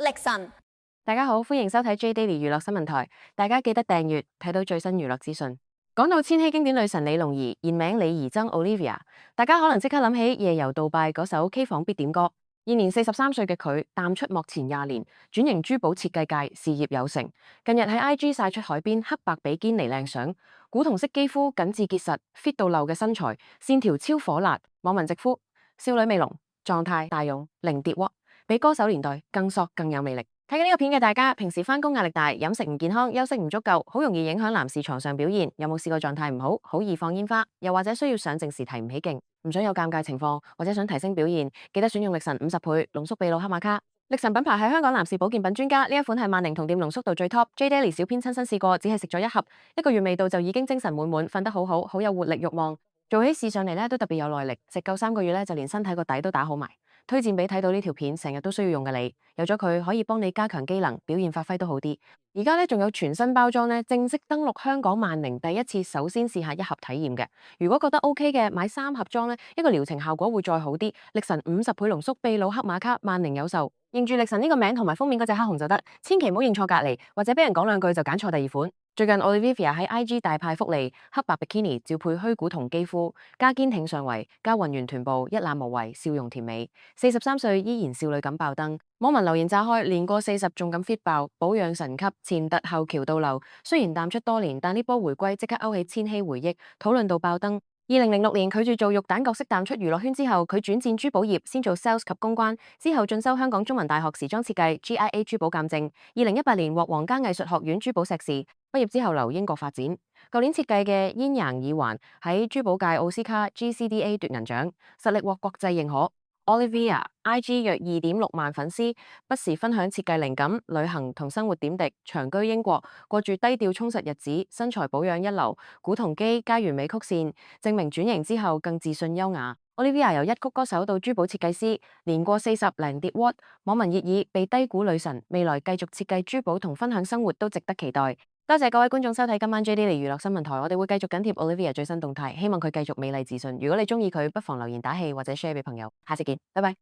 力神，大家好，歡迎收睇 J Daily 娛樂新聞台。大家記得訂閱，睇到最新娛樂資訊。講到千禧經典女神李龍兒，現名李怡珍 Olivia，大家可能即刻諗起夜遊杜拜嗰首 K 房必點歌。現年43歲嘅佢，淡出幕前20年，轉型珠寶設計界，事業有成。近日喺 IG 晒出海邊黑白比堅尼靚相，古銅色肌膚緊緻結實，fit 到漏嘅身材，線條超火辣。網民直呼少女味濃，狀態大勇，零跌窩，比歌手年代更索更有魅力。睇緊呢個片嘅大家，平時返工壓力大，飲食唔健康，休息唔足夠，好容易影響男士床上表現。有冇試過狀態唔好，好易放煙花，又或者需要上陣時提唔起勁，唔想有尷尬情況，或者想提升表現，記得選用力神50倍濃縮秘魯黑瑪卡。力神品牌係香港男士保健品專家，呢一款係萬寧同店濃縮度最 top。J Daily 小編親身試過，只係食咗1盒，1個月未到就已經精神滿滿，瞓得好好，好有活力慾望，做起事上嚟咧都特別有耐力。食夠3個月咧，就連身體個底都打好埋。推薦俾睇到呢條片成日都需要用嘅你，有咗佢可以幫你加強機能，表現發揮都好啲。而家咧仲有全新包裝咧，正式登陸香港萬寧，第一次首先試下1盒體驗嘅。如果覺得 OK 嘅，買3盒裝咧，一個療程效果會再好啲。力神50倍濃縮秘魯黑瑪卡，萬寧有售，認住力神呢個名同埋封面嗰隻黑熊就得，千祈唔好認錯隔離，或者俾人講兩句就揀錯第二款。最近 Olivia 喺 IG 大派福利，黑白 bikini 照配虛古銅肌膚，加堅挺上圍，加渾圓臀部，一覽無遺，笑容甜美。43歲依然少女感爆燈，網民留言炸開，年過40仲咁 fit 爆，保養神級，前凸後翹倒流。雖然淡出多年，但呢波回歸即刻勾起千禧回憶，討論到爆燈。2006年拒絕做肉蛋角色淡出娛樂圈之後，佢轉戰珠寶業，先做 sales 及公關，之後進修香港中文大學時裝設計 GIA 珠寶鑑證。2018年獲皇家藝術學院珠寶碩士，畢業之後留英國發展。舊年設計嘅煙陽耳環喺珠寶界奧斯卡 GCDA 奪銀獎，實力獲國際認可。Olivia IG 約2.6萬粉絲，不時分享設計靈感、旅行同生活點滴。長居英國，過住低調充實日子，身材保養一流，古銅肌加完美曲線，證明轉型之後更自信優雅。Olivia 由一曲歌手到珠寶設計師，年過40零跌 what，網民熱議被低估女神，未來繼續設計珠寶同分享生活都值得期待。多謝各位觀眾收睇今晚 J Daily 娛樂新聞台，我哋會繼續緊貼 Olivia 最新動態，希望佢繼續美麗自信。如果你鍾意佢，不妨留言打氣或者 share 俾朋友。下次見，拜拜。